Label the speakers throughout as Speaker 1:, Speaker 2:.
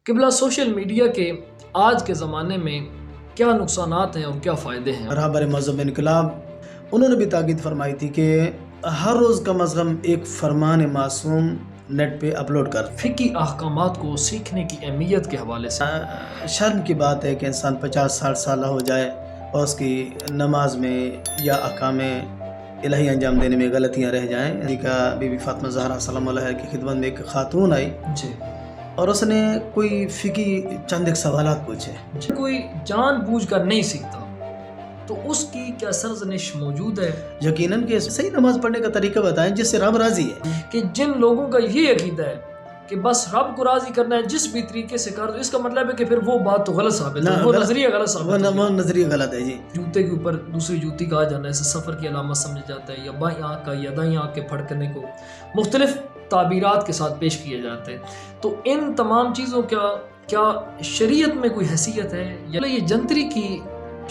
Speaker 1: قبلہ social media کے آج کے زمانے میں کیا نقصانات ہیں اور کیا فائدے ہیں؟
Speaker 2: رہبر مذہب انقلاب انہوں نے بھی تاکید فرمائی تھی کہ ہر روز کم از کم ایک فرمان معصوم نیٹ پہ اپلوڈ کر.
Speaker 1: فقہی احکامات کو سیکھنے کی اہمیت کے حوالے سے
Speaker 2: شرم کی بات ہے کہ انسان 50-60 سالہ ہو جائے اور اس کی نماز میں یا احکام الہی انجام دینے میں غلطیاں رہ جائیں. بی بی فاطمہ زہرا سلام علیہ کی خدمت میں ایک خاتون آئی
Speaker 1: جی
Speaker 2: اور اس نے کوئی فقہی چند ایک سوالات پوچھے.
Speaker 1: کوئی جان بوجھ کر نہیں سیکھتا تو اس کی کیا سرزنش موجود ہے؟
Speaker 2: یقیناً کہ صحیح نماز پڑھنے کا طریقہ بتائیں جس سے رب راضی ہے.
Speaker 1: کہ جن لوگوں کا یہ عقیدہ ہے کہ بس رب کو راضی کرنا ہے جس بھی طریقے سے کر دو، اس کا مطلب ہے کہ پھر وہ بات تو غلط ثابت ہے، وہ نظریہ غلط ثابت ہے.
Speaker 2: وہ نظریہ غلط ہے. جی
Speaker 1: جوتے کے اوپر دوسری جوتی کہا جانا ہے، اسے سفر کی علامت سمجھا جاتا ہے، یا بائیں آنکھ کا یا دائیں آنکھ کے پھڑکنے کو مختلف تعبیرات کے ساتھ پیش کیے جاتے ہیں. تو ان تمام چیزوں کا کیا شریعت میں کوئی حیثیت ہے، یا یہ جنتری کی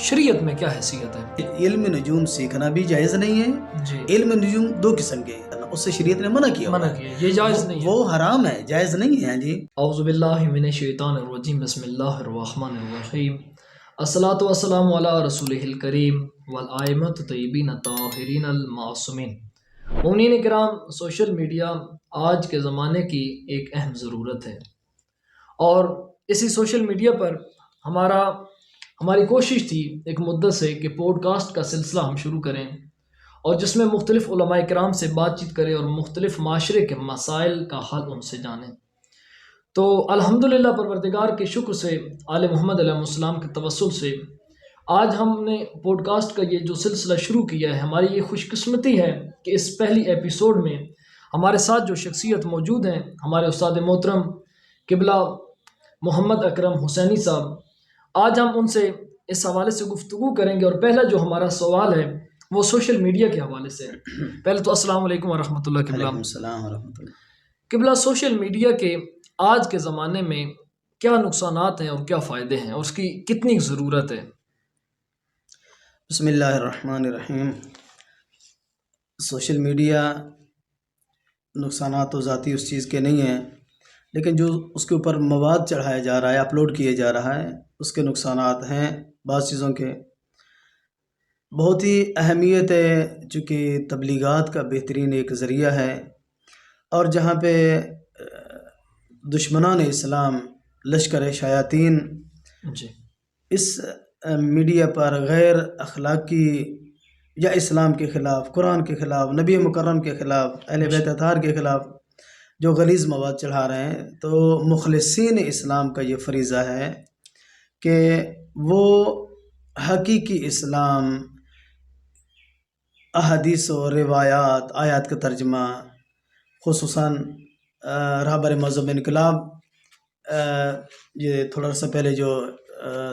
Speaker 1: شریعت میں کیا حیثیت ہے؟
Speaker 2: علم نجوم سیکھنا بھی جائز نہیں ہے.
Speaker 1: جی
Speaker 2: علم نجوم دو قسم کے ہیں، اس سے شریعت نے منع کیا
Speaker 1: یہ جائز نہیں ہے،
Speaker 2: وہ حرام ہے، جائز نہیں ہے. جی
Speaker 1: اعوذ باللہ من الشیطان الرجیم، بسم اللہ الرحمن الرحیم، الصلاۃ والسلام علی رسولہ الکریم والائمۃ الطیبین الطاہرین المعصومین. مومنین کرام، سوشل میڈیا آج کے زمانے کی ایک اہم ضرورت ہے، اور اسی سوشل میڈیا پر ہماری کوشش تھی ایک مدت سے کہ پوڈ کاسٹ کا سلسلہ ہم شروع کریں، اور جس میں مختلف علماء کرام سے بات چیت کریں اور مختلف معاشرے کے مسائل کا حل ان سے جانیں. تو الحمدللہ پروردگار کے شکر سے، آل محمد علیہ السلام کے توسل سے آج ہم نے پوڈ کاسٹ کا یہ جو سلسلہ شروع کیا ہے. ہماری یہ خوش قسمتی ہے کہ اس پہلی ایپیسوڈ میں ہمارے ساتھ جو شخصیت موجود ہیں، ہمارے استاد محترم قبلہ محمد اکرم حسینی صاحب. آج ہم ان سے اس حوالے سے گفتگو کریں گے، اور پہلا جو ہمارا سوال ہے وہ سوشل میڈیا کے حوالے سے ہے. پہلے تو السلام علیکم ورحمۃ اللہ. قبلہ
Speaker 2: وعلیکم السلام ورحمۃ اللہ.
Speaker 1: قبلہ سوشل میڈیا کے آج کے زمانے میں کیا نقصانات ہیں اور کیا فائدے ہیں، اور اس کی کتنی ضرورت ہے؟
Speaker 2: بسم اللہ الرحمن الرحیم. سوشل میڈیا نقصانات تو ذاتی اس چیز کے نہیں ہیں، لیکن جو اس کے اوپر مواد چڑھایا جا رہا ہے، اپلوڈ کیے جا رہا ہے، اس کے نقصانات ہیں بعض چیزوں کے. بہت ہی اہمیت ہے، چونکہ تبلیغات کا بہترین ایک ذریعہ ہے، اور جہاں پہ دشمنان اسلام لشکر شیاطین
Speaker 1: جی
Speaker 2: اس میڈیا پر غیر اخلاقی یا اسلام کے خلاف، قرآن کے خلاف، نبی مکرم کے خلاف، اہل بیت اطہار کے خلاف جو غلیظ مواد چڑھا رہے ہیں، تو مخلصین اسلام کا یہ فریضہ ہے کہ وہ حقیقی اسلام، احادیث و روایات، آیات کا ترجمہ، خصوصاً رہبر مذہب انقلاب یہ تھوڑا سا پہلے جو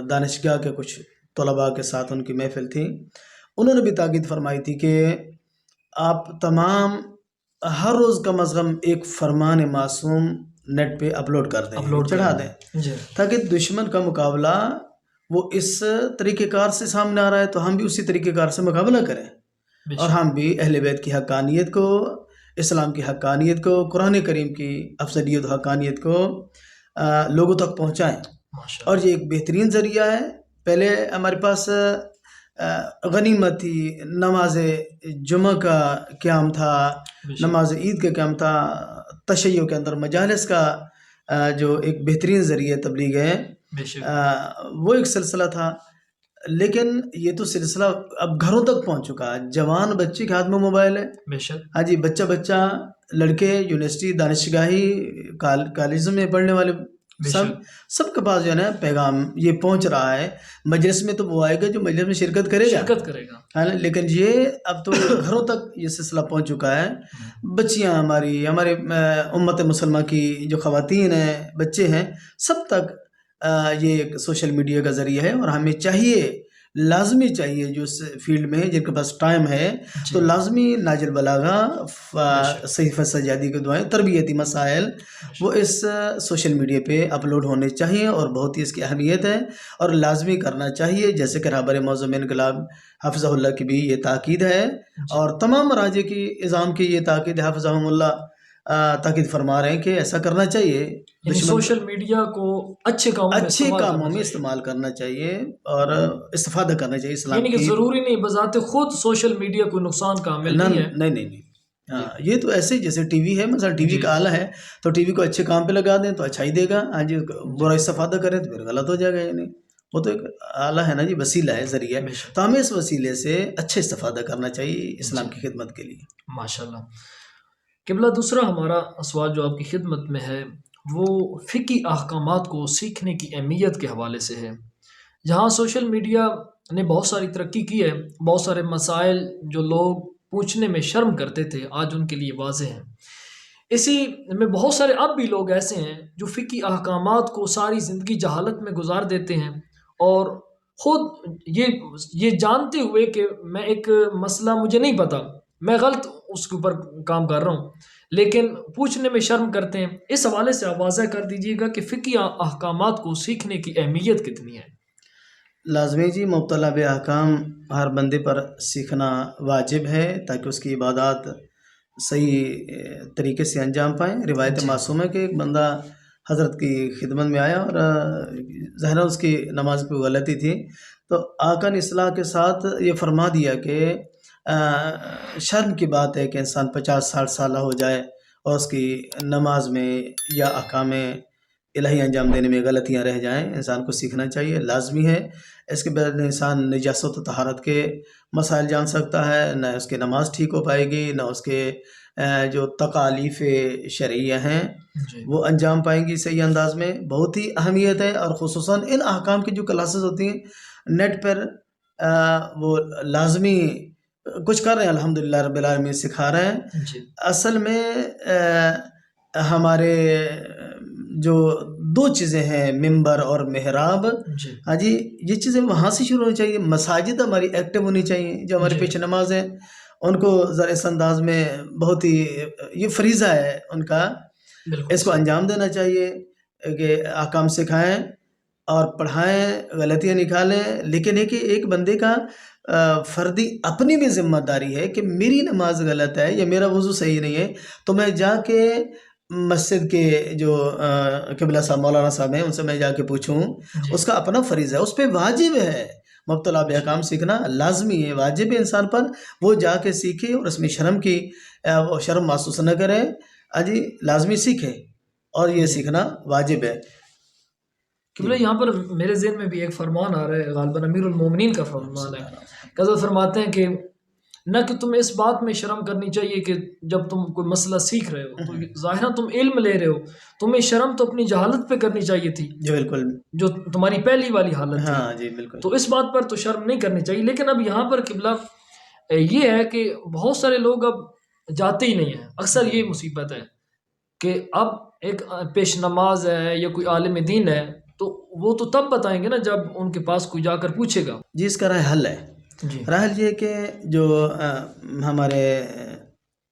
Speaker 2: دانشگاہ کے کچھ طلباء کے ساتھ ان کی محفل تھی، انہوں نے بھی تاکید فرمائی تھی کہ آپ تمام ہر روز کم از کم ایک فرمان معصوم نیٹ پہ اپلوڈ کر دیں، چڑھا دیں، تاکہ دشمن کا مقابلہ وہ اس طریقہ کار سے سامنے آ رہا ہے تو ہم بھی اسی طریقہ کار سے مقابلہ کریں، اور ہم بھی اہل بیت کی حقانیت کو، اسلام کی حقانیت کو، قرآن کریم کی افضلیت و حقانیت کو لوگوں تک پہنچائیں. اور یہ ایک بہترین ذریعہ ہے. پہلے ہمارے پاس غنیمت تھی، نماز جمعہ کا قیام تھا، نماز عید کا قیام تھا، تشیع کے اندر مجالس کا جو ایک بہترین ذریعہ تبلیغ ہے وہ ایک سلسلہ تھا. لیکن یہ تو سلسلہ اب گھروں تک پہنچ چکا ہے. جوان بچے کے ہاتھ میں موبائل ہے. ہاں جی، بچہ لڑکے، یونیورسٹی، دانشگاہی، کالج میں پڑھنے والے سب کے پاس جو ہے نا پیغام یہ پہنچ رہا ہے. مجلس میں تو وہ آئے گا جو مجلس میں شرکت کرے گا، لیکن یہ اب تو گھروں تک یہ سلسلہ پہنچ چکا ہے. بچیاں، ہمارے امت مسلمہ کی جو خواتین ہیں، بچے ہیں، سب تک یہ سوشل میڈیا کا ذریعہ ہے. اور ہمیں چاہیے، لازمی چاہیے، جو اس فیلڈ میں ہے جن کے پاس ٹائم ہے تو لازمی ناجل بلاغہ، صحیفہ سجادی کے دعائیں، تربیتی مسائل وہ اس سوشل میڈیا پہ اپلوڈ ہونے چاہیے، اور بہت ہی اس کی اہمیت ہے اور لازمی کرنا چاہیے. جیسے کہ رہبر مذہب انقلاب حفظہ اللہ کی بھی یہ تاکید ہے، اور تمام مراجع کی، اعظام کی یہ تاکید ہے حفظہم اللہ. تاکید فرما رہے ہیں کہ ایسا کرنا چاہیے،
Speaker 1: یعنی سوشل میڈیا کو اچھے کاموں میں
Speaker 2: استعمال کرنا چاہیے اور استفادہ کرنا چاہیے اسلام
Speaker 1: یعنی کہ
Speaker 2: کی.
Speaker 1: ضروری نہیں بذات خود سوشل میڈیا کوئی نقصان کا عامل نہیں ہے.
Speaker 2: نہیں. ہاں، یہ تو ایسے جیسے ٹی وی ہے، مثلا ٹی وی کا آلہ ہے تو ٹی وی کو اچھے کام پہ لگا دیں تو اچھا ہی دے گا. ہاں جی، برا استفادہ کریں تو پھر غلط ہو جائے گا. یعنی وہ تو ایک آلہ ہے نا جی، وسیلہ ہے، ذریعہ. تو ہمیں اس وسیلے سے اچھے استفادہ کرنا چاہیے اسلام کی خدمت کے لیے.
Speaker 1: ماشاءاللہ. قبلہ دوسرا ہمارا سوال جو آپ کی خدمت میں ہے وہ فقہی احکامات کو سیکھنے کی اہمیت کے حوالے سے ہے. جہاں سوشل میڈیا نے بہت ساری ترقی کی ہے، بہت سارے مسائل جو لوگ پوچھنے میں شرم کرتے تھے آج ان کے لیے واضح ہیں. اسی میں بہت سارے اب بھی لوگ ایسے ہیں جو فقہی احکامات کو ساری زندگی جہالت میں گزار دیتے ہیں اور خود یہ جانتے ہوئے کہ میں ایک مسئلہ مجھے نہیں پتا، میں غلط اس کے اوپر کام کر رہا ہوں، لیکن پوچھنے میں شرم کرتے ہیں. اس حوالے سے آپ واضح کر دیجیے گا کہ فقہی احکامات کو سیکھنے کی اہمیت کتنی ہے.
Speaker 2: لازمی جی، مبتلا احکام ہر بندے پر سیکھنا واجب ہے تاکہ اس کی عبادات صحیح طریقے سے انجام پائیں. روایت معصوم ہے کہ ایک بندہ حضرت کی خدمت میں آیا اور ظاہراً اس کی نماز پہ غلطی تھی، تو آقا نے اصلاح کے ساتھ یہ فرما دیا کہ شرم کی بات ہے کہ انسان 50-60 سالہ ہو جائے اور اس کی نماز میں یا احکام الہی انجام دینے میں غلطیاں رہ جائیں. انسان کو سیکھنا چاہیے، لازمی ہے. اس کے بعد انسان نجاست و طہارت کے مسائل جان سکتا ہے، نہ اس کی نماز ٹھیک ہو پائے گی، نہ اس کے جو تکالیف شرعیہ ہیں وہ انجام پائیں گی صحیح انداز میں. بہت ہی اہمیت ہے، اور خصوصاً ان احکام کی جو کلاسز ہوتی ہیں نیٹ پر وہ لازمی کچھ کر رہے ہیں، الحمدللہ رب العالمین سکھا رہے ہیں. اصل میں ہمارے جو دو چیزیں ہیں، ممبر اور محراب، ہاں جی، یہ چیزیں وہاں سے شروع ہونی چاہیے. مساجد ہماری ایکٹیو ہونی چاہیے. جو ہمارے پیچھے نماز ہیں ان کو ذرا اس انداز میں بہت ہی یہ فریضہ ہے ان کا، اس کو انجام دینا چاہیے کہ احکام سکھائیں اور پڑھائیں، غلطیاں نکالیں. لیکن ایک بندے کا فردی اپنی بھی ذمہ داری ہے کہ میری نماز غلط ہے یا میرا وضو صحیح نہیں ہے تو میں جا کے مسجد کے جو قبلہ صاحب مولانا صاحب ہیں ان سے میں جا کے پوچھوں. اس کا اپنا فریضہ ہے، اس پہ واجب ہے. مبتلا احکام سیکھنا لازمی ہے، واجب ہے انسان پر. وہ جا کے سیکھے اور اس میں شرم محسوس نہ کرے. جی، لازمی سیکھے اور یہ سیکھنا واجب ہے.
Speaker 1: قبلہ یہاں پر میرے ذہن میں بھی ایک فرمان آ رہا ہے، غالباً امیر المومنین کا فرمان ہے. حضرت فرماتے ہیں کہ نہ کہ تمہیں اس بات میں شرم کرنی چاہیے کہ جب تم کوئی مسئلہ سیکھ رہے ہو تو ظاہراً تم علم لے رہے ہو، تمہیں شرم تو اپنی جہالت پہ کرنی چاہیے تھی،
Speaker 2: جی بالکل، جو
Speaker 1: تمہاری پہلی والی حالت تھی.
Speaker 2: ہاں جی بالکل.
Speaker 1: تو اس بات پر تو شرم نہیں کرنی چاہیے. لیکن اب یہاں پر قبلہ یہ ہے کہ بہت سارے لوگ اب جاتے ہی نہیں ہیں. اکثر یہ مصیبت ہے کہ اب ایک پیش نماز ہے یا کوئی عالم دین ہے تو وہ تو تب بتائیں گے نا جب ان کے پاس کوئی جا کر پوچھے گا.
Speaker 2: جی، اس کا راہ حل ہے. راہ حل یہ کہ جو ہمارے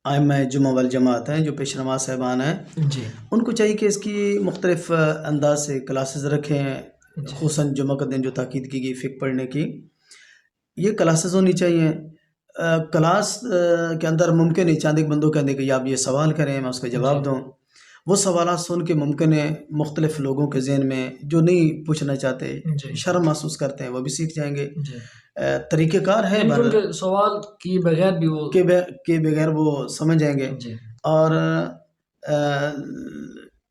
Speaker 2: ائمہ جمعہ والجماعت ہیں، جو پیش نماز صاحبان ہیں، ان کو چاہیے کہ اس کی مختلف انداز سے کلاسز رکھیں. خصوصاً جمعہ کا دن جو تاکید کی گئی فقہ پڑھنے کی، یہ کلاسز ہونی چاہیے. کلاس کے اندر ممکن ہے چاند ایک بندوں کہنے کہ آپ یہ سوال کریں میں اس کا جواب دوں. وہ سوالات سن کے ممکن ہے مختلف لوگوں کے ذہن میں جو نہیں پوچھنا چاہتے، شرم محسوس کرتے ہیں، وہ بھی سیکھ جائیں گے. طریقہ کار ہے،
Speaker 1: سوال کیے بغیر بھی وہ
Speaker 2: کے بغیر وہ سمجھ جائیں گے. اور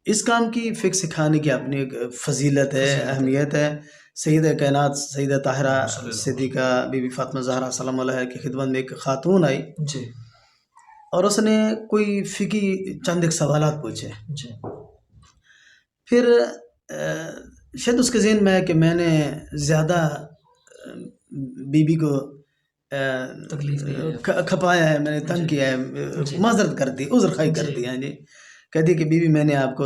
Speaker 2: اس کام کی فقہ سکھانے کی اپنی ایک فضیلت ہے، اہمیت ہے. سیدہ کائنات سیدہ طاہرہ صدیقہ بی بی فاطمہ زہرا سلام علیہا کی خدمت میں ایک خاتون آئی اور اس نے کوئی فقہی چند ایک سوالات پوچھے. پھر شاید اس کے ذہن میں ہے کہ میں نے زیادہ بی بی کو کھپایا ہے، میں نے تنگ کیا ہے، معذرت کر دی، عذر خواہی کر دی. جی، کہتی کہ بی بی میں نے آپ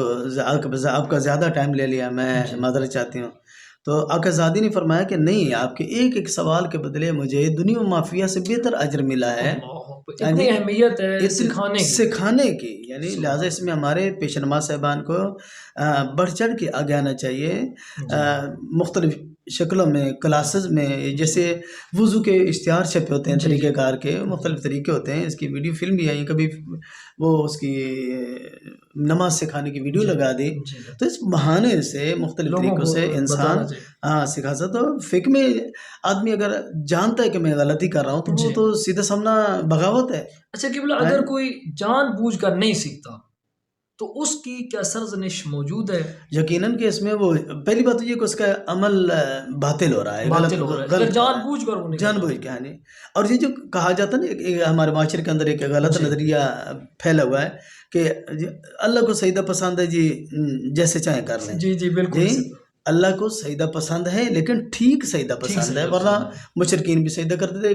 Speaker 2: کا زیادہ ٹائم لے لیا، میں معذرت چاہتی ہوں. تو آقا زادی نے فرمایا کہ نہیں، آپ کے ایک ایک سوال کے بدلے مجھے دنیا و مافیہ سے بہتر اجر ملا ہے.
Speaker 1: اتنی اہمیت ہے
Speaker 2: سکھانے کی. یعنی لہٰذا اس میں ہمارے پیش نماز صاحبان کو بڑھ چڑھ کے آگے آنا چاہیے. مختلف شکلوں میں کلاسز میں، جیسے وضو کے اشتہار چھپے ہوتے ہیں
Speaker 1: جی
Speaker 2: طریقہ کار کے، مختلف طریقے ہوتے ہیں، اس کی ویڈیو فلم بھی آئی، کبھی وہ اس کی نماز سکھانے کی ویڈیو لگا دی،
Speaker 1: جی
Speaker 2: تو اس بہانے سے مختلف
Speaker 1: لوگوں
Speaker 2: طریقوں
Speaker 1: کو
Speaker 2: سے انسان
Speaker 1: بتانا چاہیے۔
Speaker 2: سکھا سکتا. تو فقہ میں آدمی اگر جانتا ہے کہ میں غلطی کر رہا ہوں تو وہ
Speaker 1: جی
Speaker 2: تو سیدھا سامنا بغاوت ہے.
Speaker 1: اچھا قبلہ، اگر کوئی جان بوجھ کر نہیں سیکھتا تو اس کی کیا سرزنش موجود ہے؟
Speaker 2: یقیناً کہ اس میں وہ پہلی بات تو یہ کہ اس کا عمل باطل ہو رہا ہے،
Speaker 1: باطل ہو رہا ہے، اگر
Speaker 2: غلط
Speaker 1: جان بوجھ کر وہ نہیں
Speaker 2: جان بوجھ کے. ہاں جی. اور یہ جو کہا جاتا ہے نا، ہمارے معاشرے کے اندر ایک غلط
Speaker 1: جی
Speaker 2: نظریہ پھیلا ہوا ہے کہ اللہ کو سجدہ پسند ہے جی، جیسے چاہے کر لیں.
Speaker 1: جی جی بالکل
Speaker 2: جی اللہ کو سجدہ پسند ہے، لیکن ٹھیک سجدہ پسند ہے، ورنہ مشرکین بھی سجدہ کرتے تھے،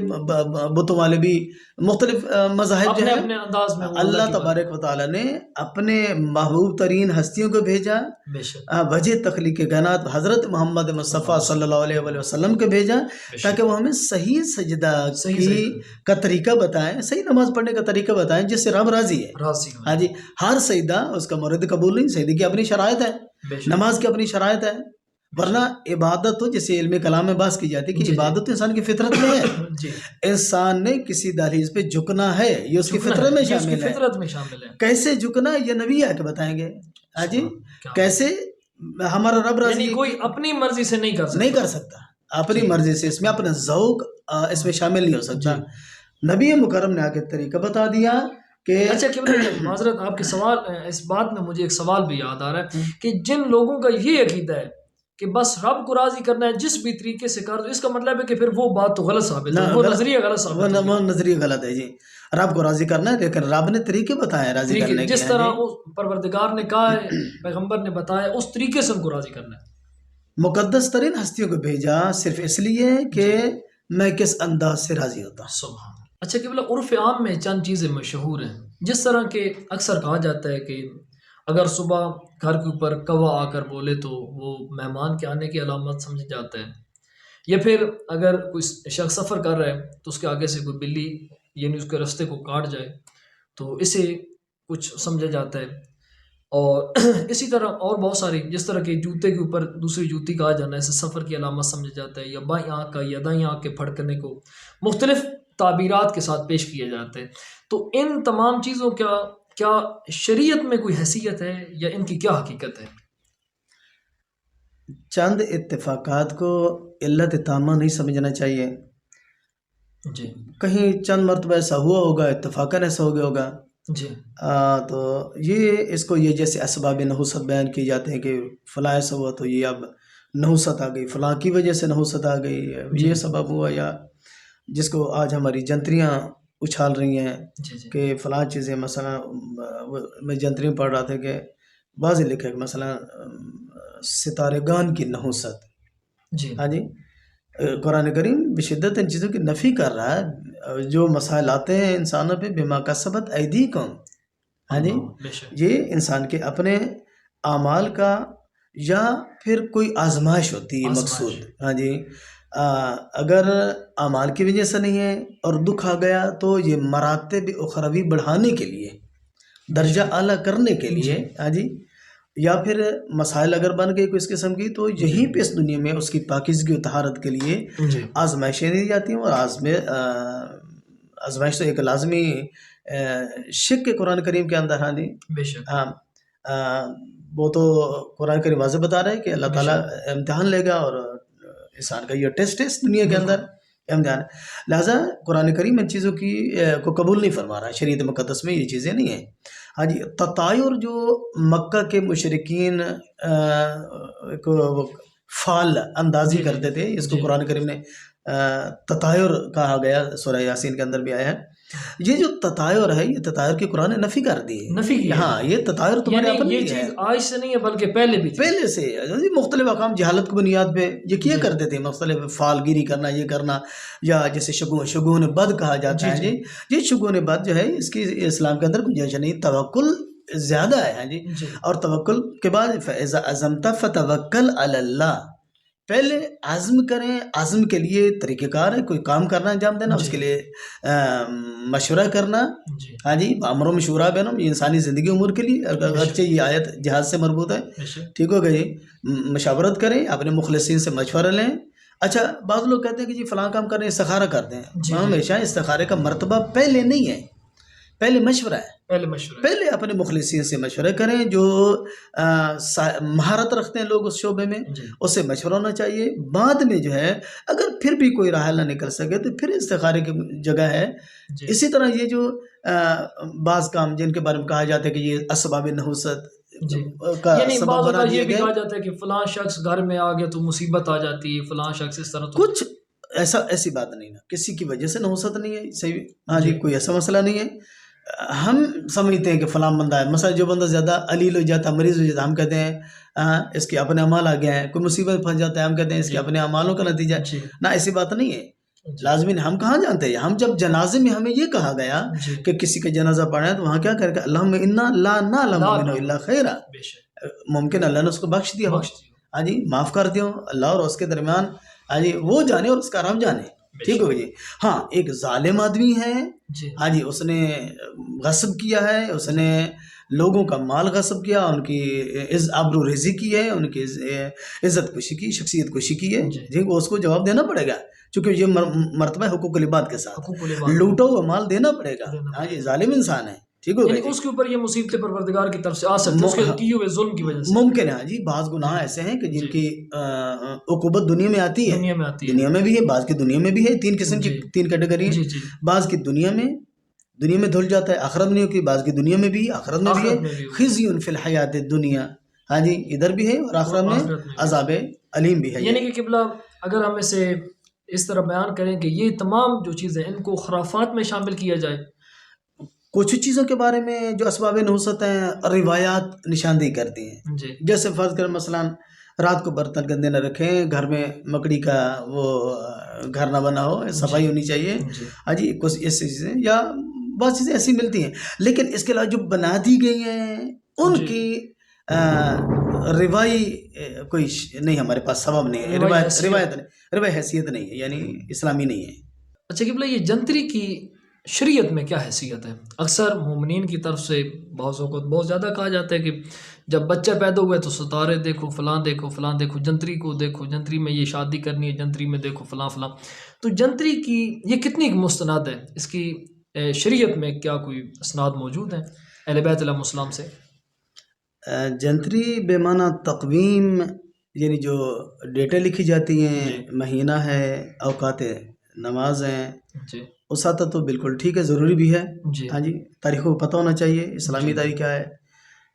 Speaker 2: بتوں والے بھی، مختلف مذاہب جو
Speaker 1: اپنے
Speaker 2: ہیں.
Speaker 1: اپنے انداز میں وہ
Speaker 2: اللہ
Speaker 1: کی بات-
Speaker 2: تبارک و تعالیٰ نے اپنے محبوب ترین ہستیوں کو بھیجا،
Speaker 1: بے شک
Speaker 2: وجہ تخلیق کائنات حضرت محمد مصطفیٰ صلی اللہ علیہ وآلہ وسلم کو بھیجا تاکہ وہ ہمیں صحیح سجدہ کا طریقہ بتائیں، صحیح نماز پڑھنے کا طریقہ بتائیں جس سے رب راضی ہے.
Speaker 1: راضی ہو
Speaker 2: ہاں جی. ہر سجدہ اس کا مورد قبول نہیں، سجدے کی اپنی شرائط ہے،
Speaker 1: بے شک
Speaker 2: نماز کی اپنی شرائط ہے. ورنہ عبادت تو جیسے علم کلام میں بات کی جاتی ہے کہ
Speaker 1: جی جی
Speaker 2: عبادت تو انسان کی فطرت میں ہے.
Speaker 1: جی
Speaker 2: انسان نے کسی دہلیز پہ جھکنا ہے، یہ اس کی
Speaker 1: جھکنا
Speaker 2: فطرت میں
Speaker 1: ہے، یہ اس کی
Speaker 2: شامل ہے.
Speaker 1: فطرت میں شامل ہے۔
Speaker 2: کیسے جھکنا یہ نبی آ کے بتائیں گے. ہاں جی.
Speaker 1: کیا
Speaker 2: کیسے ہمارا رب راضی
Speaker 1: یعنی کوئی اپنی مرضی سے نہیں کر سکتا،
Speaker 2: نہیں کر سکتا، اپنی مرضی سے، اس میں اپنا ذوق اس میں شامل نہیں ہو سکتا. نبی مکرم نے آ کے طریقہ بتا دیا کہ
Speaker 1: اچھا معذرت آپ کے سوال، اس بات میں مجھے ایک سوال بھی یاد آ رہا ہے کہ جن لوگوں کا یہ عقیدہ ہے کہ بس رب کو راضی کرنا ہے جس بھی طریقے سے کر دو، اس کا مطلب ہے کہ پھر وہ بات تو غلط ثابت ہے، وہ نظریہ غلط ثابت ہے،
Speaker 2: وہ نظریہ غلط ہے. جی رب کو راضی کرنا ہے، لیکن رب نے طریقے بتائے راضی کرنے کے.
Speaker 1: جس طرح پروردگار نے کہا ہے، پیغمبر نے بتایا، اس طریقے سے ان کو راضی کرنا ہے.
Speaker 2: مقدس ترین ہستیوں کو بھیجا صرف اس لیے کہ میں کس انداز سے راضی ہوتا ہوں.
Speaker 1: سبحان اللہ. اچھا قبلہ، عرف عام میں چند چیزیں مشہور ہیں، جس طرح کہ اکثر کہا جاتا ہے کہ اگر صبح گھر کے اوپر کوا آ کر بولے تو وہ مہمان کے آنے کی علامت سمجھ جاتا ہے، یا پھر اگر کوئی شخص سفر کر رہا ہے تو اس کے آگے سے کوئی بلی یعنی اس کے راستے کو کاٹ جائے تو اسے کچھ سمجھا جاتا ہے. اور اسی طرح اور بہت ساری، جس طرح کہ جوتے کے اوپر دوسری جوتی کا آ جانا اسے سفر کی علامت سمجھا جاتا ہے، یا بائیں آنکھ کا یا دائیں آنکھ کے پھڑکنے کو مختلف تعبیرات کے ساتھ پیش کیا جاتا ہے. تو ان تمام چیزوں کا کیا شریعت میں کوئی حیثیت ہے یا ان کی کیا حقیقت ہے؟
Speaker 2: چند اتفاقات کو علت تامہ نہیں سمجھنا چاہیے.
Speaker 1: جی
Speaker 2: کہیں چند مرتبہ ایسا ہوا ہوگا، اتفاقاً ایسا ہو گیا ہوگا.
Speaker 1: جی
Speaker 2: تو یہ اس کو یہ جیسے اسباب نحوست بیان کی جاتے ہیں کہ فلاں ایسا ہوا تو یہ اب نحوست آ گئی، فلاں کی وجہ سے نحوست آ گئی، یہ سبب ہوا، یا جس کو آج ہماری جنتریاں اچھال رہی ہیں
Speaker 1: جی
Speaker 2: کہ فلاں چیزیں. مثلا میں جنتریاں پڑھ رہا تھا کہ واضح لکھا ہے کہ مثلا ستارے گان کی نحوست.
Speaker 1: جی
Speaker 2: ہاں جی. قرآن کریم بشدت ان چیزوں کی نفی کر رہا ہے. جو مسائل آتے ہیں انسانوں پہ بما کسبت ایدیکم، ہاں جی،
Speaker 1: بے شک
Speaker 2: یہ انسان کے اپنے اعمال کا یا پھر کوئی آزمائش ہوتی ہے مقصود. ہاں جی. اگر اعمال کی وجہ سے نہیں ہے اور دکھ آ گیا تو یہ مراتب اخروی بڑھانے کے لیے، درجہ اعلیٰ کرنے کے لیے. ہاں جی. یا پھر مسائل اگر بن گئی کوئی اس قسم کی تو یہیں پہ اس دنیا میں اس کی پاکیزگی و طہارت کے لیے آزمائشیں دی جاتی ہیں. اور آزمائش تو ایک لازمی شک کے قرآن کریم کے اندر. ہاں جی.
Speaker 1: بے شک
Speaker 2: ہاں وہ تو قرآن کریم واضح بتا رہا ہے کہ اللہ تعالیٰ امتحان لے گا، اور انسان کا یہ ٹیسٹ ہے اس دنیا کے اندر، امتحان. لہٰذا قرآن کریم ان چیزوں کی کو قبول نہیں فرما رہا ہے. شریعت مقدس میں یہ چیزیں نہیں ہیں. ہاں جی. تطایر جو مکہ کے مشرکین کو فعال اندازی کرتے تھے، اس کو قرآن کریم نے تطایر کہا گیا، سورہ یاسین کے اندر بھی آیا ہے. یہ جو تطایر ہے، یہ تطایر کی قرآن نے نفی کر دی ہے.
Speaker 1: نفی کی.
Speaker 2: ہاں یہ تطایر تمہارے اپنے
Speaker 1: یہ چیز آج سے نہیں ہے بلکہ پہلے بھی تھی.
Speaker 2: پہلے سے مختلف اقوام جہالت کی بنیاد پہ یہ کیا کرتے تھے، مختلف فعال گیری کرنا، یہ کرنا، یا جیسے شگون بد کہا جاتا ہے. یہ شگون بد جو ہے اس کی اسلام کے اندر گنجائش نہیں. توکل زیادہ ہے. ہاں جی. اور توکل کے بعد فَإِذَا عَزَمْتَ فَتَوَكَّلْ عَلَى اللَّهِ، پہلے عزم کریں، عزم کے لیے طریقہ کار ہے، کوئی کام کرنا انجام دینا، اس
Speaker 1: جی
Speaker 2: کے لیے مشورہ کرنا.
Speaker 1: جی
Speaker 2: ہاں جی، امر و شورا بینم، یہ انسانی زندگی امور کے لیے، اگرچہ یہ آیت جہاد سے مربوط ہے.
Speaker 1: بے شک
Speaker 2: ٹھیک ہو گیا جی. مشاورت کریں، اپنے مخلصین سے مشورہ لیں. اچھا، بعض لوگ کہتے ہیں کہ جی فلاں کام کرنے استخارہ کرتے ہیں.
Speaker 1: جی
Speaker 2: میں
Speaker 1: جی
Speaker 2: ہمیشہ استخارے کا مرتبہ پہلے نہیں ہے، پہلے مشورہ ہے.
Speaker 1: پہلے مشورہ.
Speaker 2: پہلے اپنے مخلصین سے مشورہ کریں، جو مہارت رکھتے ہیں لوگ اس شعبے میں،
Speaker 1: جی
Speaker 2: اس سے مشورہ ہونا چاہیے. بعد میں جو ہے اگر پھر بھی کوئی راہ نہ نکل سکے تو پھر استخارے کی جگہ ہے.
Speaker 1: جی
Speaker 2: اسی طرح یہ جو بعض کام جن کے بارے میں کہا جاتا ہے کہ یہ اسباب نحوست
Speaker 1: جی
Speaker 2: کا
Speaker 1: یعنی
Speaker 2: سبب
Speaker 1: بعض
Speaker 2: بنا
Speaker 1: اوقات
Speaker 2: دیے
Speaker 1: یہ بھی
Speaker 2: گئے.
Speaker 1: کہا جاتا ہے کہ فلاں شخص گھر میں آ گیا تو مصیبت آ جاتی ہے، فلاں شخص اس طرح تو
Speaker 2: کچھ ایسی بات نہیں ہے، کسی کی وجہ سے نحوست نہیں ہے. صحیح. ہاں جی،
Speaker 1: جی
Speaker 2: کوئی ایسا مسئلہ نہیں ہے. ہم سمجھتے ہیں کہ فلاں بندہ ہے، مثلا جو بندہ زیادہ علیل ہو جاتا ہے، مریض ہو جاتا ہے، ہم کہتے ہیں اس کے اپنے اعمال آ گئے ہیں. کوئی مصیبت پھنس جاتا ہے، ہم کہتے ہیں اس کے
Speaker 1: جی
Speaker 2: اپنے اعمالوں کا نتیجہ ہے.
Speaker 1: جی
Speaker 2: نہ، ایسی بات نہیں ہے.
Speaker 1: جی
Speaker 2: لازمی نہیں. ہم کہاں جانتے ہیں؟ ہم جب جنازے میں ہمیں یہ کہا گیا
Speaker 1: جی
Speaker 2: کہ کسی کا جنازہ پڑھا ہے تو وہاں کیا کرے گا؟ اللہم انا لا نعلم
Speaker 1: لا
Speaker 2: منہ الا خیرا.
Speaker 1: بے شک
Speaker 2: ممکن اللہ نے اس کو بخش دیا ہو،
Speaker 1: بخش دیو.
Speaker 2: ہاں جی، معاف کر دیا ہو. اللہ اور اس کے درمیان ہاں جی وہ جانے اور اس کا رب جانے.
Speaker 1: بے
Speaker 2: ٹھیک
Speaker 1: شک.
Speaker 2: ہو جی. ہاں، ایک ظالم آدمی ہے،
Speaker 1: جی
Speaker 2: ہاں جی، اس نے غصب کیا ہے، اس
Speaker 1: جی
Speaker 2: نے لوگوں کا مال غصب کیا، ان کی آبرو ریزی کی ہے، ان کی عزت کشی کی، شخصیت کشی کی ہے.
Speaker 1: جی
Speaker 2: ٹھیک، اس کو جواب دینا پڑے گا، چونکہ یہ مرتبہ ہے حقوق العباد کے ساتھ.
Speaker 1: حقوق العباد
Speaker 2: لوٹا ہوا مال دینا پڑے گا.
Speaker 1: دینا
Speaker 2: ہاں
Speaker 1: پڑے
Speaker 2: جی،
Speaker 1: گا.
Speaker 2: ظالم انسان ہے. ٹھیک ہو
Speaker 1: یعنی
Speaker 2: گیا جی.
Speaker 1: اس کے اوپر یہ مصیبتیں پروردگار کی طرف سے آ سکتی ہے، اس کے کیے ہوئے ظلم کی وجہ سے.
Speaker 2: ممکن ہے. ہاں جی، بعض گناہ
Speaker 1: جی
Speaker 2: ایسے ہیں کہ جن
Speaker 1: جی
Speaker 2: کی عقوبت دنیا میں آتی ہے،
Speaker 1: دنیا میں آتی ہے.
Speaker 2: دنیا میں بھی ہے، بعض کی دنیا میں بھی ہے. تین قسم کی،
Speaker 1: جی
Speaker 2: تین کیٹیگری ہیں.
Speaker 1: جی جی
Speaker 2: بعض کی دنیا میں دھل جاتا ہے، آخرت میں نہیں ہوتی. بعض کی دنیا میں بھی ہے، آخرت میں بھی ہے.
Speaker 1: آخرت میں بھی ہوتی
Speaker 2: خزی فی الحیات الدنیا، ہاں جی، ادھر بھی ہے اور
Speaker 1: ہے
Speaker 2: آخرت
Speaker 1: اور
Speaker 2: میں
Speaker 1: آخرت میں بھی.
Speaker 2: عذاب علیم بھی ہے.
Speaker 1: یعنی کہ قبلہ اگر ہم اسے اس طرح بیان کریں کہ یہ تمام جو چیزیں ان کو خرافات میں شامل کیا جائے.
Speaker 2: کچھ چیزوں کے بارے میں جو اسباب نحوست ہیں، روایات نشاندہی کرتی ہیں.
Speaker 1: جی
Speaker 2: جیسے فرض کریں مثلا رات کو برتن گندے نہ رکھیں، گھر میں مکڑی کا وہ گھر نہ بنا ہو، صفائی ہونی چاہیے.
Speaker 1: جی
Speaker 2: ہاں جی، کچھ ایسی چیزیں یا بہت چیزیں ایسی ملتی ہیں. لیکن اس کے علاوہ جو بنا دی گئی ہیں ان
Speaker 1: جی
Speaker 2: کی روائی کوئی نہیں، ہمارے پاس سبب نہیں ہے. روایت حیثیت نہیں ہے، یعنی اسلامی نہیں ہے.
Speaker 1: اچھا قبلہ یہ جنتری کی شریعت میں کیا حیثیت ہے؟ اکثر مومنین کی طرف سے بعض اوقات بہت زیادہ کہا جاتا ہے کہ جب بچہ پیدا ہوا ہے تو ستارے دیکھو، فلاں دیکھو، فلاں دیکھو، جنتری کو دیکھو، جنتری میں یہ شادی کرنی ہے، جنتری میں دیکھو فلاں فلاں. تو جنتری کی یہ کتنی مستند ہے؟ اس کی شریعت میں کیا کوئی اسناد موجود ہیں اہل بیت علیہ السلام سے؟
Speaker 2: جنتری بے معنی تقویم، یعنی جو ڈیٹیں لکھی جاتی ہیں،
Speaker 1: جی
Speaker 2: مہینہ ہے، اوقات نماز ہیں،
Speaker 1: جی
Speaker 2: اس حد تک تو بالکل ٹھیک ہے، ضروری بھی ہے.
Speaker 1: جی
Speaker 2: ہاں جی، تاریخ کو پتہ ہونا چاہیے، اسلامی
Speaker 1: جی
Speaker 2: تاریخ کیا ہے،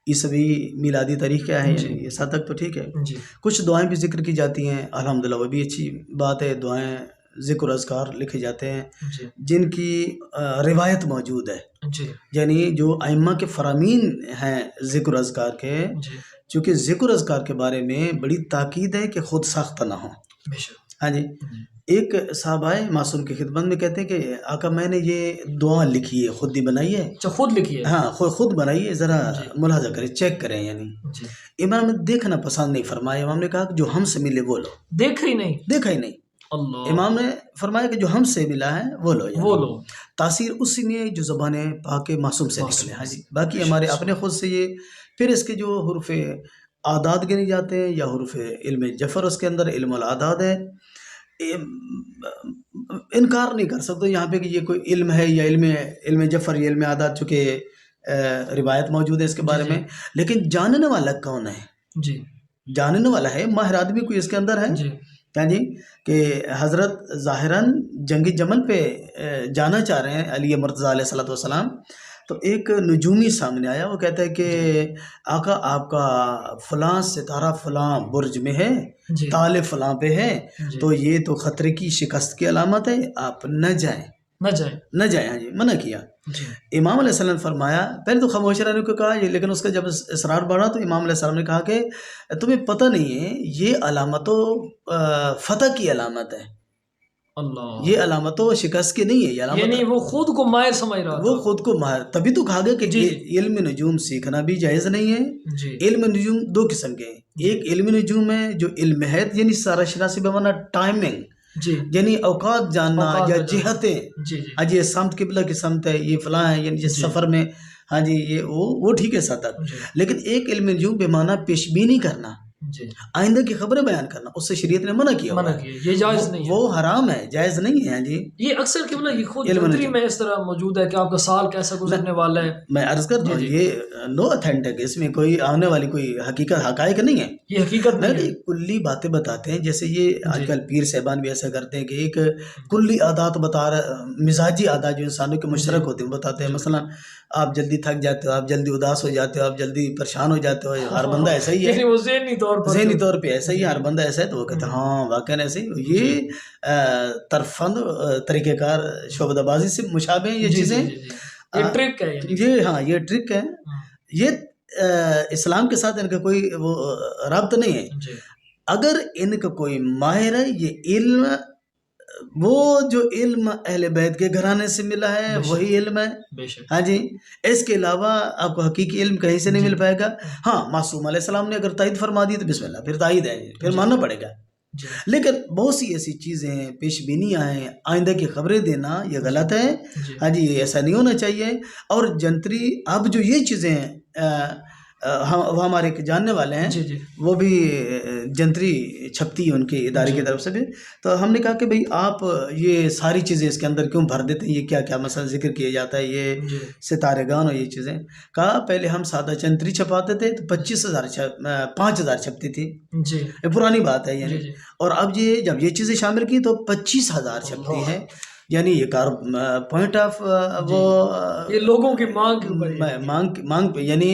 Speaker 2: عیسوی میلادی تاریخ کیا ہے،
Speaker 1: جی
Speaker 2: یعنی اس حد تک تو ٹھیک ہے.
Speaker 1: جی
Speaker 2: کچھ دعائیں بھی ذکر کی جاتی ہیں، الحمدللہ وہ بھی اچھی بات ہے. دعائیں، ذکر و اذکار لکھے جاتے ہیں
Speaker 1: جی
Speaker 2: جن کی روایت موجود ہے.
Speaker 1: جی
Speaker 2: یعنی جو ائمہ کے فرامین ہیں ذکر و اذکار کے،
Speaker 1: جی
Speaker 2: چونکہ ذکر و اذکار کے بارے میں بڑی تاکید ہے کہ خود ساختہ نہ ہو.
Speaker 1: بے شک.
Speaker 2: ہاں جی،
Speaker 1: جی
Speaker 2: ایک صاحب آئے معصوم کی خدمت میں، کہتے ہیں کہ آقا میں نے یہ دعا لکھی ہے، خود بھی بنائی ہے.
Speaker 1: اچھا خود لکھی ہے.
Speaker 2: ہاں، خود بنائیے، ذرا
Speaker 1: جی
Speaker 2: ملاحظہ کریں، چیک کریں. یعنی
Speaker 1: جی
Speaker 2: امام نے دیکھنا پسند نہیں فرمایا. امام نے کہا کہ جو ہم سے ملے وہ لو.
Speaker 1: دیکھ ہی نہیں.
Speaker 2: دیکھا ہی نہیں.
Speaker 1: اللہ.
Speaker 2: امام نے فرمایا کہ جو ہم سے ملا ہے وہ لو. یعنی
Speaker 1: وہ لو.
Speaker 2: تاثیر اسی میں جو زبان پاک معصوم سے
Speaker 1: معصوم
Speaker 2: نکلے. ہاں جی،
Speaker 1: سے.
Speaker 2: باقی ہمارے اپنے خود سے یہ، پھر اس کے جو حروف اعداد گنے جاتے ہیں یا حروف علم جفر، اس کے اندر علم الاعداد ہے. انکار نہیں کر سکتے یہاں پہ کہ یہ کوئی علم ہے یا علم جفر یا علم اعداد، چونکہ روایت موجود ہے اس کے
Speaker 1: جی
Speaker 2: بارے
Speaker 1: جی
Speaker 2: میں. لیکن جاننے والا کون ہے؟
Speaker 1: جی
Speaker 2: جاننے والا ہے ماہر آدمی کوئی اس کے اندر ہے.
Speaker 1: جی
Speaker 2: کیا جی، کہ حضرت ظاہراً جنگی جمل پہ جانا چاہ رہے ہیں علی مرتضیٰ علیہ الصلوۃ والسلام. تو ایک نجومی سامنے آیا، وہ کہتا ہے کہ آقا آپ کا فلاں ستارہ فلاں برج میں ہے،
Speaker 1: جی
Speaker 2: تالے فلاں پہ ہے،
Speaker 1: جی
Speaker 2: تو یہ تو خطرے کی شکست کی علامت ہے، آپ نہ جائیں.
Speaker 1: نہ جائیں.
Speaker 2: نہ جائیں. ہاں جی، منع کیا.
Speaker 1: جی
Speaker 2: امام علیہ السلام نے فرمایا، پہلے تو خاموش رہنے کو کہا، لیکن اس کا جب اصرار بڑھا تو امام علیہ السلام نے کہا کہ تمہیں پتہ نہیں ہے یہ علامت و فتح کی علامت ہے.
Speaker 1: اللہ،
Speaker 2: یہ علامت تو شکست کی نہیں ہے، یہ علامت
Speaker 1: یعنی وہ خود کو ماہر سمجھ رہا
Speaker 2: وہ
Speaker 1: تھا.
Speaker 2: خود کو ماہر، تبھی تو کہا گیا کہ
Speaker 1: جی،
Speaker 2: علم نجوم سیکھنا بھی جائز نہیں ہے.
Speaker 1: جی
Speaker 2: علم نجوم دو قسم کے ہیں. ایک علم نجوم ہے جو علم ہے یعنی سارا شناسی بمانا ٹائمنگ،
Speaker 1: جی
Speaker 2: یعنی اوقات جاننا
Speaker 1: اوقات
Speaker 2: یا
Speaker 1: کا جاننا.
Speaker 2: جہتیں.
Speaker 1: جی جی
Speaker 2: ہاں جی، یہ سمت قبلہ کی سمت ہے، یہ فلاں ہے، یعنی جس
Speaker 1: جی.
Speaker 2: سفر میں ہاں جی یہ وہ ٹھیک ہے ساتھ.
Speaker 1: جی
Speaker 2: لیکن ایک علم نجوم بے معنی پیش بینی کرنا،
Speaker 1: جی
Speaker 2: آئندہ کی خبریں بیان کرنا، اس سے شریعت نے منع کیا ہوا
Speaker 1: منع
Speaker 2: ہے.
Speaker 1: کیا، یہ جائز نہیں ہے.
Speaker 2: وہ حرام ہے، جائز نہیں ہے. ہاں جی،
Speaker 1: یہ اکثر قبلہ یہ خود
Speaker 2: علم
Speaker 1: جنتری
Speaker 2: نجوم
Speaker 1: میں اس طرح موجود ہے کہ آپ کا سال کیسا گزرنے والا ہے.
Speaker 2: میں عرض کرتا ہوں
Speaker 1: جی جی.
Speaker 2: یہ نو اتھینٹک، اس میں کوئی آنے والی کوئی حقیقت حقائق نہیں ہے.
Speaker 1: یہ حقیقت
Speaker 2: میں
Speaker 1: نہیں ہے.
Speaker 2: کلی باتیں بتاتے ہیں، جیسے یہ آج
Speaker 1: جی.
Speaker 2: کل پیر صاحبان بھی ایسا کرتے ہیں کہ ایک کلی عادات بتا رہا، مزاجی عادات جو انسانوں کے مشترک ہوتے ہیں بتاتے ہیں. مثلا آپ جلدی تھک جاتے ہو، آپ جلدی اداس ہو جاتے ہو، آپ جلدی پریشان ہو جاتے ہو. ہر بندہ ایسا ہی
Speaker 1: یعنی
Speaker 2: ہے،
Speaker 1: وہ ذہنی طور پر
Speaker 2: ذہنی طور پہ ایسا ہی ہر بندہ ایسا ہے. تو وہ کہتے ہیں ہاں واقعی ایسے ہی. یہ ترفند طریقہ کار شعبدہ بازی سے مشابہ ہیں یہ
Speaker 1: جی
Speaker 2: چیزیں.
Speaker 1: جی جی. یہ ٹرک ہے یعنی.
Speaker 2: یہ ہاں یہ ٹرک ہے. یہ اسلام کے ساتھ ان کا کوئی وہ رابط نہیں ہے.
Speaker 1: جی
Speaker 2: اگر ان کا کوئی ماہر ہے، یہ علم وہ جو علم اہل بیت کے گھرانے سے ملا ہے
Speaker 1: بے شک.
Speaker 2: وہی علم ہے.
Speaker 1: بے شک.
Speaker 2: ہاں جی، اس کے علاوہ آپ کو حقیقی علم کہیں سے نہیں
Speaker 1: جی.
Speaker 2: مل پائے گا. ہاں معصوم علیہ السلام نے اگر تائید فرما دی تو بسم اللہ، پھر تائید ہے، پھر
Speaker 1: جی.
Speaker 2: ماننا پڑے گا.
Speaker 1: جی
Speaker 2: لیکن بہت سی ایسی چیزیں ہیں، پیش بینیاں ہیں، آئندہ کی خبریں دینا یہ غلط ہے.
Speaker 1: جی
Speaker 2: ہاں جی، یہ ایسا نہیں ہونا چاہیے. اور جنتری اب جو یہ چیزیں ہیں وہ ہمارے ایک جاننے والے ہیں،
Speaker 1: جی جی
Speaker 2: وہ بھی جنتری چھپتی ہے ان کے ادارے کی طرف سے بھی. تو ہم نے کہا کہ بھئی آپ یہ ساری چیزیں اس کے اندر کیوں بھر دیتے ہیں، یہ کیا کیا مثلا ذکر کیا جاتا ہے، یہ
Speaker 1: جی
Speaker 2: ستارے گان اور یہ چیزیں. کہا پہلے ہم سادہ جنتری چھپاتے تھے تو 5,000 چھپتی تھی،
Speaker 1: جی
Speaker 2: یہ پرانی بات ہے یعنی.
Speaker 1: جی.
Speaker 2: اور اب یہ جب یہ چیزیں شامل کی تو 25,000 چھپتی ہے. یعنی یہ پوائنٹ آف وہ
Speaker 1: یہ لوگوں کی مانگ کے اوپر ہے.
Speaker 2: مانگ پہ، یعنی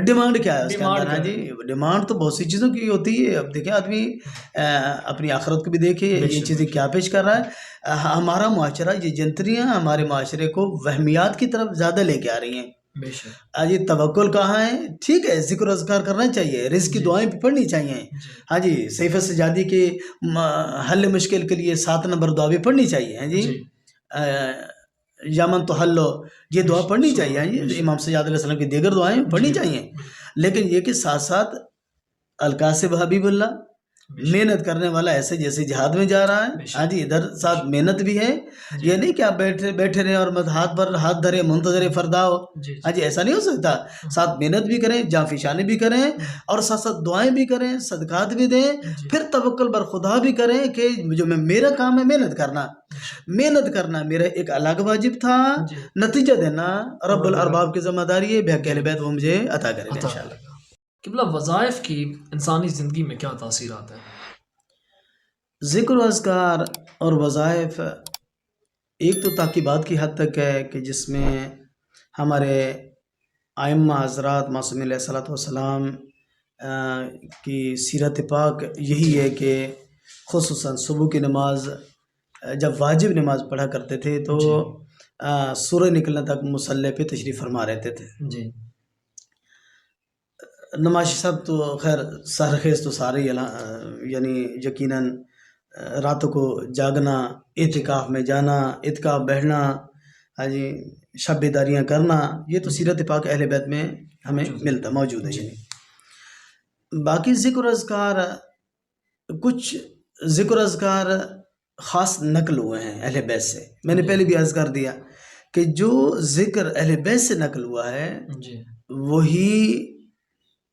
Speaker 2: ڈیمانڈ کیا ہے اس کے اندر.
Speaker 1: ڈیمانڈ
Speaker 2: ہاں
Speaker 1: کیا
Speaker 2: جی، ڈیمانڈ تو بہت سی چیزوں کی ہوتی ہے. اب دیکھیں آدمی اپنی آخرت کو بھی دیکھے، یہ چیزیں کیا پیش کر رہا ہے. ہمارا معاشرہ، یہ جنتریاں ہمارے معاشرے کو وہمیات کی طرف زیادہ لے کے آ رہی ہیں.
Speaker 1: بے شک.
Speaker 2: جی توکل کہاں ہے؟ ٹھیک ہے، ذکر و اذکار کرنا چاہیے، رزق کی دعائیں بھی پڑھنی چاہیے. ہاں جی، سیف سجادی کے حل مشکل کے لیے 7 نمبر دعا بھی پڑھنی چاہیے. ہاں جی، یامن تو حلو، یہ دعا پڑھنی چاہیے. ہاں جی، امام سجاد علیہ السلام کی دیگر دعائیں پڑھنی چاہیے. لیکن یہ کہ ساتھ ساتھ القاسب حبیب اللہ محنت کرنے والا ایسے جیسے جہاد میں جا رہا ہے. ہاں جی، ادھر ساتھ محنت بھی ہے. یہ نہیں کہ آپ بیٹھے رہیں اور ہاتھ پر ہاتھ دھرے منتظر فردا ہو. ہاں جی، ایسا نہیں ہو سکتا. ساتھ محنت بھی کریں، جانفشانی بھی کریں، اور ساتھ ساتھ دعائیں بھی کریں، صدقات بھی دیں. پھر توکل بر خدا بھی کریں کہ جو میرا کام ہے محنت کرنا میرا ایک الگ واجب تھا، نتیجہ دینا رب الارباب کی ذمہ داری ہے. بحق اہل بیت وہ مجھے عطا کرے گا انشاءاللہ.
Speaker 1: قبلہ وظائف کی انسانی زندگی میں کیا تاثیرات ہیں؟
Speaker 2: ذکر و اذکار اور وظائف ایک تو تاکیبات کی حد تک ہے کہ جس میں ہمارے ائمہ حضرات معصوم علیہ الصلوۃ والسلام کی سیرت پاک یہی ہے کہ خصوصاً صبح کی نماز جب واجب نماز پڑھا کرتے تھے تو سورج نکلنے تک مصلی پہ تشریف فرما رہتے تھے.
Speaker 1: جی.
Speaker 2: نماز صاحب تو خیر سرخیز تو سارے یعنی یقیناً راتوں کو جاگنا، اعتکاف میں جانا، اعتکاف بیٹھنا، ہاں جی شب بیداریاں کرنا، یہ تو سیرت پاک اہل بیت میں ہمیں ملتا موجود ہے. یعنی باقی ذکر اذکار، کچھ ذکر اذکار خاص نقل ہوئے ہیں اہل بیت سے. میں نے پہلے بھی عرض کر دیا کہ جو ذکر اہل بیت سے نقل ہوا ہے وہی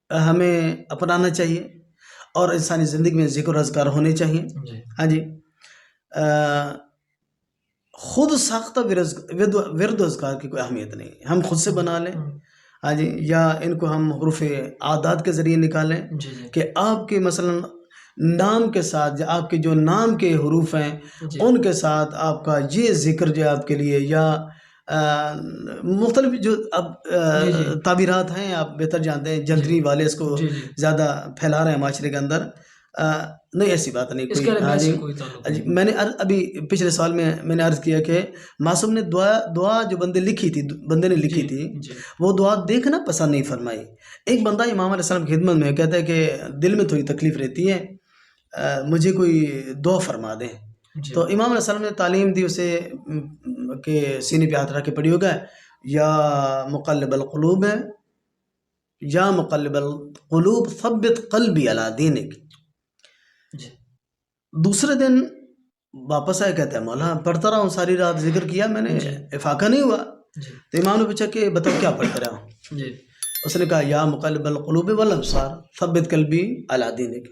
Speaker 2: ہمیں اپنانا چاہیے اور انسانی زندگی میں ذکر اذکار ہونے چاہیے. ہاں جی، خود ساختہ ورد و اذکار کی کوئی اہمیت نہیں. ہم خود سے بنا لیں، ہاں جی، یا ان کو ہم حروف اعداد کے ذریعے نکالیں کہ آپ کے مثلا نام کے ساتھ، آپ کے جو نام کے حروف ہیں ان کے ساتھ آپ کا یہ ذکر جو آپ کے لیے، یا مختلف جو اب تعبیرات ہیں آپ بہتر جانتے ہیں، جنتری والے اس کو زیادہ پھیلا رہے ہیں معاشرے کے اندر. نہیں ایسی بات نہیں کوئی. میں نے ابھی پچھلے سال میں نے عرض کیا کہ معصوم نے دعا جو بندے نے لکھی تھی وہ دعا دیکھنا پسند نہیں فرمائی. ایک بندہ امام علیہ السلام کی خدمت میں کہتا ہے کہ دل میں تھوڑی تکلیف رہتی ہے، مجھے کوئی دعا فرما دیں.
Speaker 1: جی
Speaker 2: تو امام علیہ السلام نے تعلیم دی اسے کہ سینے پہ ہاتھ رکھ کے پڑھی ہوگا یا مقلب القلوب ہے یا مقلب القلوب ثبت قلبی علی دینک.
Speaker 1: جی
Speaker 2: دوسرے دن واپس آئے کہتے ہیں مولا پڑھتا رہا ہوں ساری رات ذکر کیا میں نے افاقہ نہیں ہوا.
Speaker 1: جی
Speaker 2: تو امام نے پوچھا کہ بتاؤ کیا پڑھتا رہا ہوں.
Speaker 1: جی
Speaker 2: اس نے کہا یا مقلب القلوب والابصار ثبت قلبی علی دینک.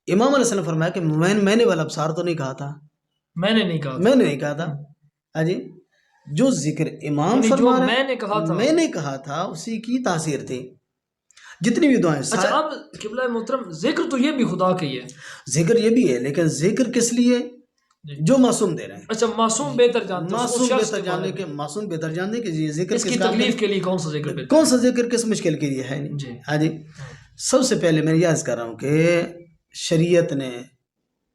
Speaker 2: امام علیہ السلام نے فرمایا کہ میں نے والابصار تو نہیں کہا تھا،
Speaker 1: میں نے نہیں کہا
Speaker 2: میں نے نہیں کہا تھا. ہاں جی جو ذکر امام
Speaker 1: یعنی جو
Speaker 2: فرما رہے
Speaker 1: میں نے کہا تھا
Speaker 2: میں نے کہا تھا اسی کی تاثیر تھی. جتنی بھی دعائیں
Speaker 1: اچھا اب قبلہ محترم ذکر تو یہ بھی خدا کا ہی ہے،
Speaker 2: ذکر یہ بھی ہے لیکن ذکر کس لیے
Speaker 1: جی.
Speaker 2: جو معصوم دے رہے ہیں.
Speaker 1: اچھا معصوم بہتر جانتے ہیں، اس
Speaker 2: معصوم
Speaker 1: شخص
Speaker 2: بہتر
Speaker 1: کے
Speaker 2: جاننے
Speaker 1: بارے
Speaker 2: کے
Speaker 1: میں
Speaker 2: معصوم بہتر جاننے کہ یہ ذکر
Speaker 1: اس کی
Speaker 2: کس کام
Speaker 1: تکلیف
Speaker 2: میں
Speaker 1: کے لیے کون سا ذکر بہتر
Speaker 2: کون سا ذکر کس مشکل کے لیے ہے نہیں.
Speaker 1: جی
Speaker 2: ہاں جی سب سے پہلے میں یہ عرض کر رہا ہوں کہ شریعت نے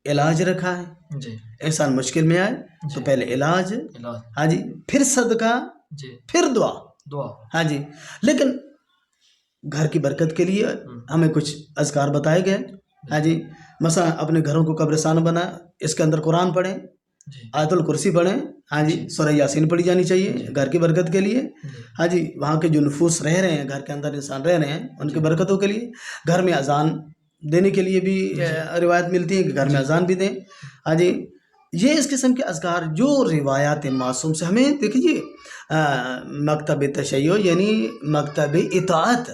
Speaker 2: علاج رکھا ہے.
Speaker 1: جی
Speaker 2: انسان مشکل میں آئے تو پہلے علاج،
Speaker 1: علاج،
Speaker 2: ہاں جی پھر صدقہ،
Speaker 1: جی
Speaker 2: پھر دعا.
Speaker 1: دعا.
Speaker 2: ہاں جی لیکن گھر کی برکت کے لیے ہمیں کچھ اذکار بتائے گئے. ہاں جی مثلا اپنے گھروں کو قبرستان بنا اس کے اندر قرآن پڑھیں،
Speaker 1: جی
Speaker 2: آیت الکرسی پڑھیں. ہاں جی سورہ یاسین پڑھی جانی چاہیے گھر کی برکت کے لیے. ہاں جی وہاں کے جو نفوس رہ رہے ہیں گھر کے اندر انسان رہ رہے ہیں ان کی برکتوں کے لیے. گھر میں اذان دینے کے لیے بھی روایت ملتی ہے کہ گھر میں اذان بھی دیں. ہاں جی یہ اس قسم کے اذکار جو روایات معصوم سے ہمیں دیکھیے مکتب تشیع یعنی مکتب اطاعت.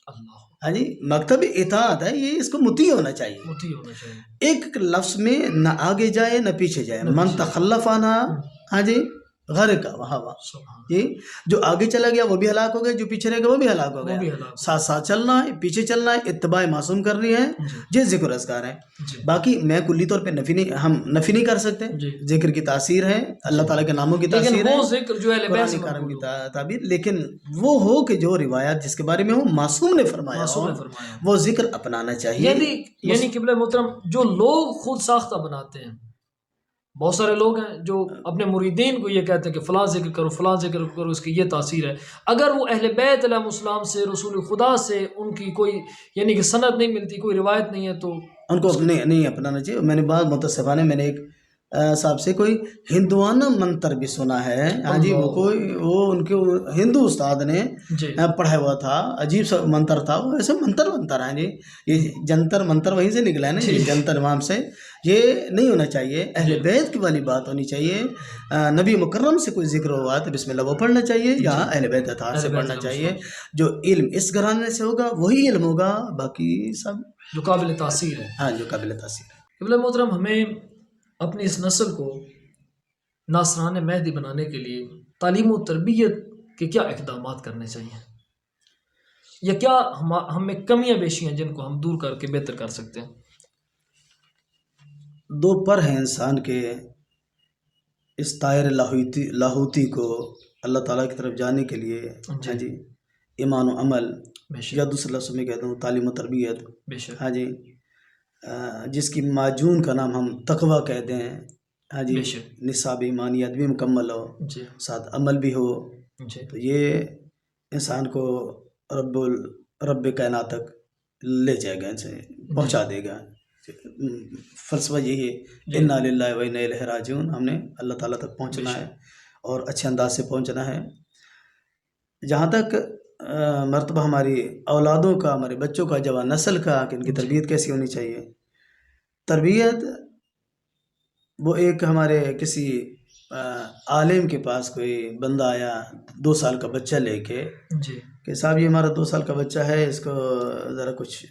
Speaker 1: اللہ
Speaker 2: ہاں جی مکتب اطاعت ہے یہ، اس کو مطیع ہونا چاہیے.
Speaker 1: مطیع ہونا چاہیے.
Speaker 2: ایک لفظ میں نہ آگے جائے نہ پیچھے جائے. من تخلف عنہا ہاں جی غرق وہاں
Speaker 1: سبحان
Speaker 2: جی جو آگے چلا گیا وہ بھی ہلاک ہو گیا، جو پیچھے رہ گیا وہ بھی ہلاک ہو
Speaker 1: وہ بھی
Speaker 2: گیا.
Speaker 1: ہلاک.
Speaker 2: ساتھ ساتھ چلنا ہے، پیچھے چلنا ہے، اتباع معصوم کرنی ہے. یہ ذکر اذکار ہے.
Speaker 1: جی
Speaker 2: باقی میں کلی طور پہ ہم نفی نہیں کر سکتے.
Speaker 1: جی
Speaker 2: ذکر کی تاثیر ہے، اللہ تعالیٰ کے ناموں کی
Speaker 1: لیکن
Speaker 2: تاثیر ہے،
Speaker 1: وہ ذکر جو اہل بیت
Speaker 2: قرآن
Speaker 1: سے
Speaker 2: کرم
Speaker 1: منقول
Speaker 2: کی
Speaker 1: ہو،
Speaker 2: تعبیر، لیکن وہ ہو کہ جو روایات جس کے بارے میں ہو معصوم نے فرمایا
Speaker 1: معصوم نے
Speaker 2: ہو
Speaker 1: فرمایا.
Speaker 2: وہ ذکر اپنانا چاہیے.
Speaker 1: یعنی قبلہ محترم جو لوگ خود ساختہ بناتے ہیں، بہت سارے لوگ ہیں جو اپنے مریدین کو یہ کہتے ہیں کہ فلاں ذکر کرو فلاں ذکر کرو، اس کی یہ تاثیر ہے. اگر وہ اہل بیت علیہ السلام سے رسول خدا سے ان کی کوئی یعنی کہ سند نہیں ملتی، کوئی روایت نہیں ہے تو
Speaker 2: ان کو نہیں اپنانا چاہیے. میں نے بعض متصفانہ میں نے ایک صاحب سے کوئی ہندوانہ منتر بھی سنا ہے. ہاں جی وہ ان کے ہندو استاد نے
Speaker 1: جی
Speaker 2: پڑھا ہوا تھا، عجیب سا منتر تھا وہ. ایسے منتر ہے جی، یہ جنتر منتر وہیں سے نکلا ہے نا جی، جنتر امام سے. یہ نہیں ہونا چاہیے. اہل بیت کی والی بات ہونی چاہیے. نبی مکرم سے کوئی ذکر ہوا تو بسم اللہ وہ پڑھنا چاہیے یا اہل بیت اطہار سے پڑھنا چاہیے. جو علم اس گھرانے سے ہوگا وہی علم ہوگا، باقی سب
Speaker 1: جو قابل تاثیر ہے.
Speaker 2: ہاں جو قابل تاثیر ہے.
Speaker 1: قبلہ محترم ہمیں اپنی اس نسل کو ناصران مہدی بنانے کے لیے تعلیم و تربیت کے کیا اقدامات کرنے چاہیے، یا کیا ہمیں کمیاں بیشیاں جن کو ہم دور کر کے بہتر کر سکتے ہیں؟
Speaker 2: دو پر ہیں انسان کے، اس طائر لاہوتی کو اللہ تعالیٰ کی طرف جانے کے لیے. ہاں جی ایمان و عمل،
Speaker 1: بے شک
Speaker 2: یا دوسرے لفظ میں کہتا ہوں تعلیم و تربیت.
Speaker 1: بے شک
Speaker 2: ہاں جی جس کی معجون کا نام ہم تقوی کہتے ہیں. ہاں جی
Speaker 1: بے شک
Speaker 2: نصاب ایمانیت بھی مکمل ہو،
Speaker 1: جی
Speaker 2: ساتھ عمل بھی ہو،
Speaker 1: جی
Speaker 2: تو یہ انسان کو رب کائنات تک لے جائے گا، ان سے پہنچا دے گا. فلسفہ یہی ہے انا للہ و انا الیہ راجعون. ہم نے اللہ تعالیٰ تک پہنچنا ہے اور اچھے انداز سے پہنچنا ہے. جہاں تک مرتبہ ہماری اولادوں کا، ہمارے بچوں کا، جوان نسل کا کہ ان کی تربیت کیسی ہونی چاہیے. تربیت وہ ایک ہمارے کسی عالم کے پاس کوئی بندہ آیا 2 سال کا بچہ لے کے
Speaker 1: جی
Speaker 2: کہ صاحب یہ ہمارا 2 سال کا بچہ ہے، اس کو ذرا کچھ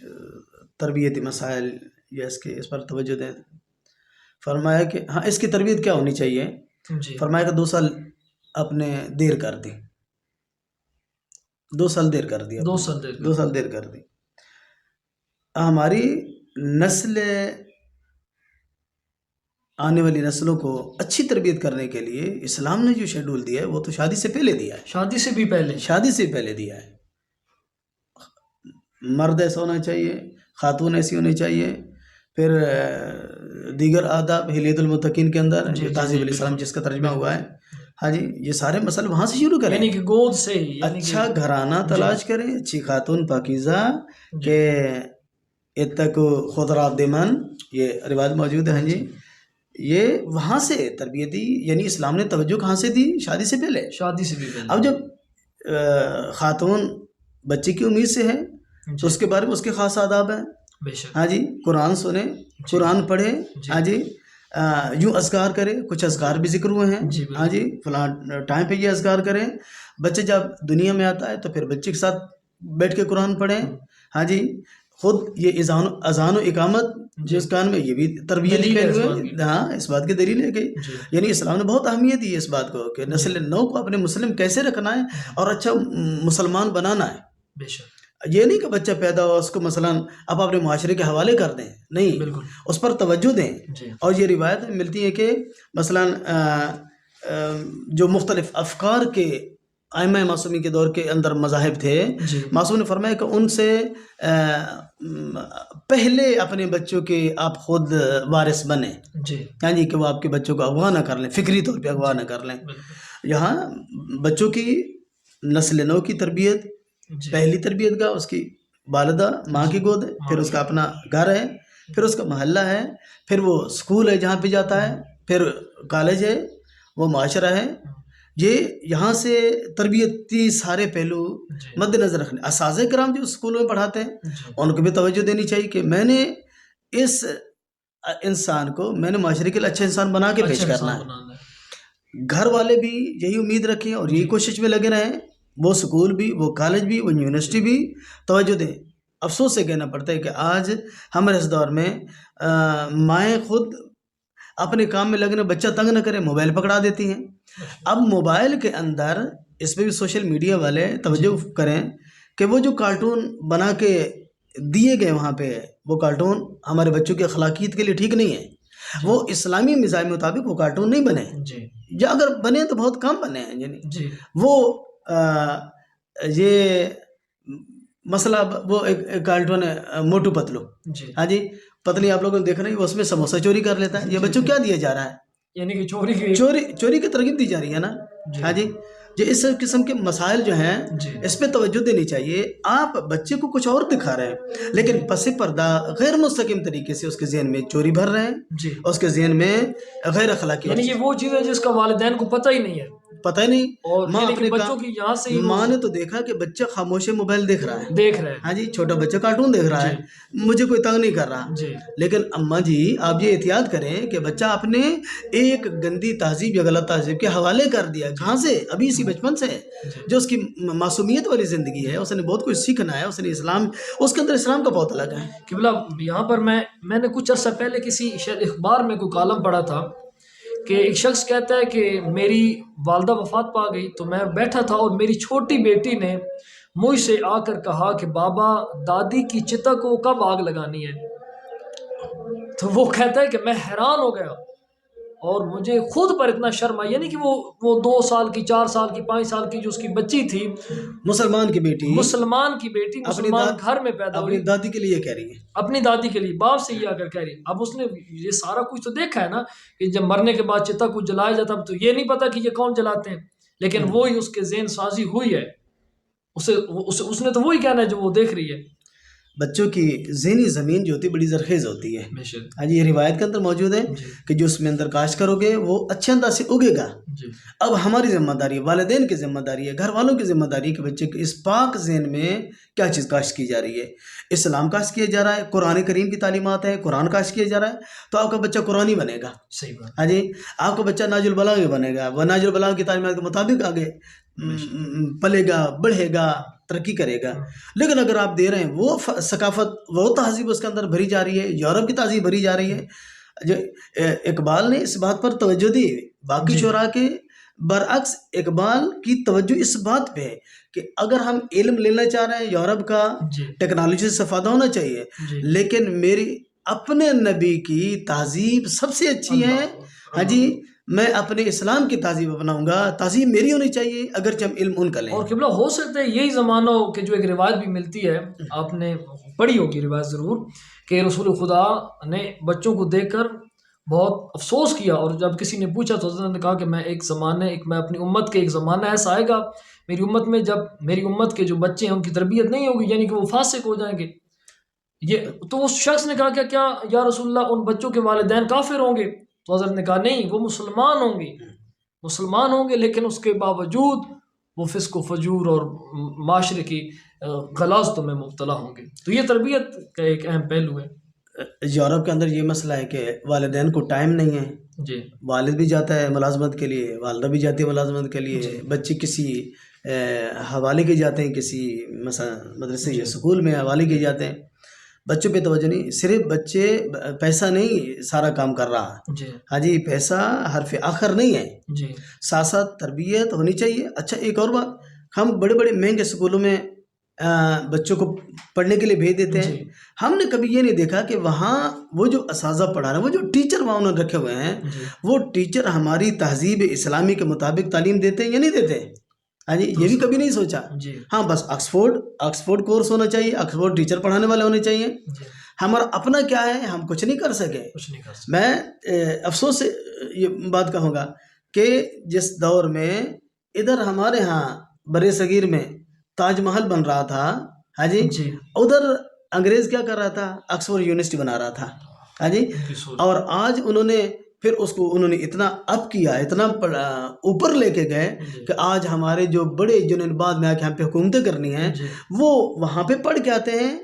Speaker 2: تربیتی مسائل یا اس پر توجہ دیں. فرمایا کہ ہاں اس کی تربیت کیا ہونی چاہیے.
Speaker 1: جی
Speaker 2: فرمایا کہ 2 سال اپنے دیر کر دی، 2 سال دیر کر دیا،
Speaker 1: 2 سال دیر
Speaker 2: 2 سال دیر کر دی. ہماری نسل آنے والی نسلوں کو اچھی تربیت کرنے کے لیے اسلام نے جو شیڈول دیا ہے وہ تو شادی سے پہلے دیا ہے.
Speaker 1: شادی سے بھی پہلے،
Speaker 2: شادی سے پہلے دیا ہے. مرد ایسا ہونا چاہیے، خاتون ایسی ہونی چاہیے. پھر دیگر آداب حلیت المتقین کے اندر جو تہذیب الاسلام جس کا ترجمہ ہوا ہے. ہاں جی یہ سارے مسئلے وہاں سے شروع کریں،
Speaker 1: یعنی کہ گود سے ہی،
Speaker 2: اچھا گھرانہ تلاش کریں، اچھی خاتون پاکیزہ کہ اتقوا خضرات دمن، یہ روایت موجود ہے. ہاں جی یہ وہاں سے تربیت دی، یعنی اسلام نے توجہ کہاں سے دی؟ شادی سے پہلے۔
Speaker 1: شادی سے بھی پہلے۔
Speaker 2: اب جب خاتون بچے کی امید سے ہے تو اس کے بارے میں اس کے خاص آداب ہیں۔
Speaker 1: بے شک۔
Speaker 2: ہاں جی، قرآن سنیں، قرآن پڑھے، ہاں جی، یوں اذکار کرے، کچھ اذکار بھی ذکر ہوئے ہیں، ہاں جی، فلاں ٹائم پہ یہ اذکار کریں۔ بچے جب دنیا میں آتا ہے تو پھر بچے کے ساتھ بیٹھ کے قرآن پڑھیں، ہاں جی۔ خود یہ اذان و اقامت جس کان میں، یہ بھی تربیت دی گئی ہے، ہاں، اس بات کی دلیل ہے کہ یعنی اسلام نے بہت اہمیت دی ہے اس بات کو کہ نسل نو کو اپنے مسلم کیسے رکھنا ہے اور اچھا مسلمان بنانا ہے۔
Speaker 1: بے شک۔
Speaker 2: یہ نہیں کہ بچہ پیدا ہو اس کو مثلاً آپ اپنے معاشرے کے حوالے کر دیں، نہیں،
Speaker 1: بالکل،
Speaker 2: اس پر توجہ دیں۔
Speaker 1: جی۔
Speaker 2: اور یہ روایت ملتی ہے کہ مثلاً جو مختلف افکار کے ائمہ معصومین کے دور کے اندر مذاہب تھے،
Speaker 1: جی۔
Speaker 2: معصوم نے فرمایا کہ ان سے پہلے اپنے بچوں کے آپ خود وارث بنیں،
Speaker 1: جی،
Speaker 2: ہاں جی، کہ وہ آپ کے بچوں کو اغوا نہ کر لیں، فکری طور پہ اغوا نہ کر لیں۔ یہاں بچوں کی نسل نو کی تربیت، پہلی تربیت کا اس کی والدہ ماں کی گود ہے، پھر اس کا اپنا گھر ہے، پھر اس کا محلہ ہے، پھر وہ اسکول ہے جہاں پہ جاتا ہے، پھر کالج ہے، وہ معاشرہ ہے۔ یہ یہاں سے تربیتی سارے پہلو مد نظر رکھنے۔ اساتذہ کرام جو اسکولوں میں پڑھاتے ہیں ان کو بھی توجہ دینی چاہیے کہ میں نے اس انسان کو، میں نے معاشرے کے لیے اچھا انسان بنا کے پیش کرنا ہے۔ گھر والے بھی یہی امید رکھیں اور یہی کوشش میں لگے رہیں، وہ اسکول بھی، وہ کالج بھی، وہ یونیورسٹی بھی توجہ دیں۔ افسوس سے کہنا پڑتا ہے کہ آج ہمارے اس دور میں مائیں خود اپنے کام میں لگنے، بچہ تنگ نہ کرے، موبائل پکڑا دیتی ہیں۔ اب موبائل کے اندر اس پہ بھی سوشل میڈیا والے توجہ کریں کہ وہ جو کارٹون بنا کے دیے گئے وہاں پہ، وہ کارٹون ہمارے بچوں کی اخلاقیت کے لیے ٹھیک نہیں ہے۔ وہ اسلامی مزاج مطابق وہ کارٹون نہیں بنے، یا اگر بنے تو بہت کم بنے ہیں، یعنی وہ یہ مسئلہ، وہ ایک کارٹون ہے موٹو پتلو، ہاں جی، پتلی آپ لوگوں نے دیکھ رہے ہیں، وہ اس میں سموسہ چوری کر لیتا ہے۔ یہ بچوں کیا دیا جا رہا ہے؟
Speaker 1: یعنی کہ چوری
Speaker 2: کی ترغیب دی جا رہی ہے نا، ہاں جی۔ جو اس قسم کے مسائل جو ہیں اس پہ توجہ دینی چاہیے۔ آپ بچے کو کچھ اور دکھا رہے ہیں لیکن پس پردہ غیر مستقیم طریقے سے اس کے ذہن میں چوری بھر رہے ہیں، اس کے ذہن میں غیر اخلاقی،
Speaker 1: یعنی یہ وہ چیز ہے جس کا والدین کو پتہ ہی نہیں ہے،
Speaker 2: پتہ ہی نہیں۔
Speaker 1: اور
Speaker 2: ماں اپنے
Speaker 1: بچوں کی یہاں سے
Speaker 2: ماں نے تو دیکھا کہ بچہ خاموش موبائل دیکھ رہا ہے، ہاں جی، چھوٹا بچہ کارٹون دیکھ رہا ہے، مجھے کوئی تنگ نہیں کر رہا، لیکن اماں جی آپ یہ احتیاط کریں کہ بچہ اپنے ایک گندی تہذیب یا غلط تہذیب کے حوالے کر دیا۔ کہاں سے؟ ابھی اسی بچپن سے، جو اس کی معصومیت والی زندگی ہے، اس نے بہت کچھ سیکھنا ہے، اس نے اسلام، اس کے اندر اسلام کا پودا لگا ہے۔
Speaker 1: قبلہ یہاں پر میں نے کچھ عرصہ پہلے کسی اخبار میں کوئی کالم پڑھا تھا کہ ایک شخص کہتا ہے کہ میری والدہ وفات پا گئی تو میں بیٹھا تھا اور میری چھوٹی بیٹی نے مجھ سے آ کر کہا کہ بابا دادی کی چتا کو کب آگ لگانی ہے؟ تو وہ کہتا ہے کہ میں حیران ہو گیا اور مجھے خود پر اتنا شرم آئی، یعنی کہ وہ 2 سال کی، 4 سال کی، 5 سال کی جو اس کی بچی تھی،
Speaker 2: مسلمان کی بیٹی مسلمان
Speaker 1: گھر میں پیدا ہوئی،
Speaker 2: اپنی دادی کے لیے کہہ رہی ہے،
Speaker 1: اپنی دادی کے لیے باپ سے یہ آ کر کہہ رہی ہے۔ اب اس نے یہ سارا کچھ تو دیکھا ہے نا کہ جب مرنے کے بعد چتا کچھ جلایا جاتا ہے تو یہ نہیں پتا کہ یہ کون جلاتے ہیں، لیکن وہی اس کے ذہن سازی ہوئی ہے، اس نے تو وہی کہنا ہے جو وہ دیکھ رہی ہے۔
Speaker 2: بچوں کی ذہنی زمین جو ہوتی ہے بڑی زرخیز ہوتی ہے، ہاں جی، یہ روایت کے اندر موجود ہے کہ جو اس میں اندر کاشت کرو گے وہ اچھے انداز سے اگے گا۔ اب ہماری ذمہ داری ہے، والدین کی ذمہ داری ہے، گھر والوں کی ذمہ داری ہے کہ بچے کے اس پاک ذہن میں کیا چیز کاشت کی جا رہی ہے۔ اسلام کاشت کیا جا رہا ہے، قرآن کریم کی تعلیمات ہیں، قرآن کاشت کیا جا رہا ہے تو آپ کا بچہ قرآنی بنے گا،
Speaker 1: صحیح بات،
Speaker 2: ہاں جی، آپ کا بچہ ناج البلاغ بنے گا، وہ ناج البلاغ کی تعلیمات کے مطابق آگے پلے گا، بڑھے گا، ترقی کرے گا۔ لیکن اگر آپ دے رہے ہیں وہ ثقافت، وہ تہذیب اس کے اندر بھری جا رہی ہے، یورپ کی تہذیب بھری جا رہی ہے، جو اقبال نے اس بات پر توجہ دی، باقی شعراء کے برعکس اقبال کی توجہ اس بات پہ ہے کہ اگر ہم علم لینا چاہ رہے ہیں یورپ کا، ٹیکنالوجی سے فائدہ ہونا چاہیے، لیکن میری اپنے نبی کی تہذیب سب سے اچھی ہے، ہاں جی، میں اپنے اسلام کی تہذیب اپناؤں گا، تہذیب میری ہونی چاہیے اگرچہ ہم علم ان کا لیں۔
Speaker 1: اور قبلہ ہو سکتا ہے یہی زمانہ ہو کہ جو ایک روایت بھی ملتی ہے، آپ نے پڑھی ہوگی روایت ضرور، کہ رسول خدا نے بچوں کو دیکھ کر بہت افسوس کیا، اور جب کسی نے پوچھا تو حضرت نے کہا کہ میں اپنی امت کے ایک زمانہ ایسا آئے گا میری امت میں جب میری امت کے جو بچے ہیں ان کی تربیت نہیں ہوگی، یعنی کہ وہ فاسق ہو جائیں گے۔ یہ تو اس شخص نے کہا کہ کیا یا رسول اللہ ان بچوں کے والدین کافر ہوں گے؟ تو حضرت نے کہا نہیں، وہ مسلمان ہوں گے لیکن اس کے باوجود وہ فسق و فجور اور معاشرے کی غلاظتوں میں مبتلا ہوں گے. تو یہ تربیت کا ایک اہم پہلو ہے.
Speaker 2: یورپ کے اندر یہ مسئلہ ہے کہ والدین کو ٹائم نہیں ہے.
Speaker 1: جی
Speaker 2: والد بھی جاتا ہے ملازمت کے لیے، والدہ بھی جاتی ہے ملازمت کے لیے،
Speaker 1: جی
Speaker 2: بچے کسی حوالے کے جاتے ہیں، کسی مثلا مدرسے یا سکول میں حوالے کے جاتے ہیں. بچوں پہ توجہ نہیں، صرف بچے پیسہ نہیں سارا کام کر رہا.
Speaker 1: جی
Speaker 2: ہاں جی، پیسہ حرف آخر نہیں ہے،
Speaker 1: جی
Speaker 2: ساتھ ساتھ تربیت ہونی چاہیے. اچھا ایک اور بات، ہم بڑے بڑے مہنگے سکولوں میں بچوں کو پڑھنے کے لیے بھیج دیتے ہیں.
Speaker 1: جی
Speaker 2: ہم نے کبھی یہ نہیں دیکھا کہ وہاں وہ جو اساتذہ پڑھا رہے ہیں، وہ جو ٹیچر وہاں انہوں نے رکھے ہوئے ہیں،
Speaker 1: جی
Speaker 2: وہ ٹیچر ہماری تہذیب اسلامی کے مطابق تعلیم دیتے ہیں یا نہیں دیتے. ہاں جی، یہ بھی کبھی نہیں سوچا.
Speaker 1: جی
Speaker 2: ہاں بس آکسفورڈ کورس ہونا چاہیے، آکسفورڈ ٹیچر پڑھانے والے ہونے چاہیے.
Speaker 1: جی
Speaker 2: ہمارا اپنا کیا ہے، ہم کچھ نہیں کر سکے.
Speaker 1: کچھ نہیں کر سکتے.
Speaker 2: میں افسوس سے یہ بات کہوں گا کہ جس دور میں ادھر ہمارے ہاں برِ صغیر میں تاج محل بن رہا تھا، ہاں جی،
Speaker 1: جی
Speaker 2: ادھر انگریز کیا کر رہا تھا، آکسفورڈ یونیورسٹی بنا رہا تھا. ہاں جی،
Speaker 1: ان کی سوچ.
Speaker 2: اور آج انہوں نے پھر اس کو انہوں نے اتنا اپ کیا، اتنا اوپر لے کے گئے
Speaker 1: جی
Speaker 2: کہ آج ہمارے جو بڑے جنہوں نے بعد میں آ کے ہم پہ حکومتیں کرنی ہیں،
Speaker 1: جی
Speaker 2: وہ وہاں پہ پڑھ کے آتے ہیں،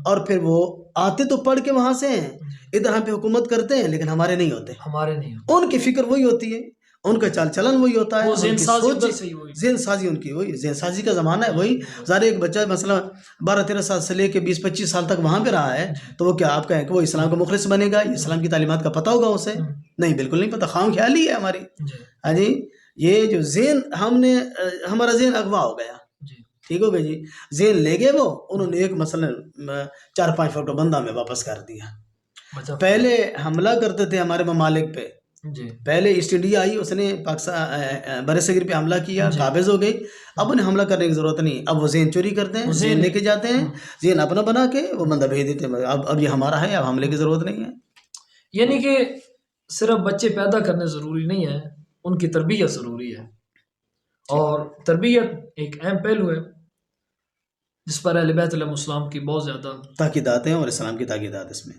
Speaker 2: اور پھر وہ آتے تو پڑھ کے وہاں سے ہیں، ادھر ہم پہ حکومت کرتے ہیں لیکن ہمارے نہیں ہوتے.
Speaker 1: ہمارے نہیں ہوتے.
Speaker 2: ان کی فکر وہی ہوتی ہے، ان کا چال چلن وہی ہوتا ہے،
Speaker 1: وہ
Speaker 2: ان
Speaker 1: ذہن
Speaker 2: کی
Speaker 1: سازی
Speaker 2: سوچ
Speaker 1: ادھر سے ہی ہوئی.
Speaker 2: ذہن سازی ان کی وہی ذہن سازی کا زمانہ ہے. وہی ظاہر ایک بچہ مثلا 12-13 سال سے لے کے 20-25 سال تک وہاں پہ رہا ہے، تو وہ کیا آپ کہیں کہ وہ اسلام کا مخلص بنے گا؟ اسلام کی تعلیمات کا پتہ ہوگا اسے؟ نہیں، بالکل نہیں پتہ، خام خیالی ہے ہماری.
Speaker 1: جی
Speaker 2: ہاں جی، یہ جو ذہن ہمارا ذہن اغوا ہو گیا.
Speaker 1: جی
Speaker 2: ٹھیک ہو گیا جی، ذہن لے گئے وہ، انہوں نے ایک مثلا 4-5 فوٹو بندہ میں واپس کر دیا.
Speaker 1: بچا.
Speaker 2: پہلے حملہ کرتے تھے ہمارے ممالک پہ،
Speaker 1: جی
Speaker 2: پہلے ایسٹ انڈیا آئی، اس نے پاکستان برِ صغیر پہ حملہ کیا،
Speaker 1: جی.
Speaker 2: قابض ہو گئی. اب انہیں حملہ کرنے کی ضرورت نہیں، اب وہ ذہن چوری کرتے ہیں، ذہن لے کے جاتے ہیں، ذہن اپنا بنا کے وہ بندہ بھیج دیتے ہیں. اب یہ ہمارا ہے، اب حملے کی ضرورت نہیں ہے.
Speaker 1: یعنی کہ صرف بچے پیدا کرنے ضروری نہیں ہے، ان کی تربیت ضروری ہے. اور تربیت ایک اہم پہلو ہے جس پر اہل بیت علیہ السلام کی بہت زیادہ
Speaker 2: تاکیدات ہیں، اور اسلام کی تاکیدات اس میں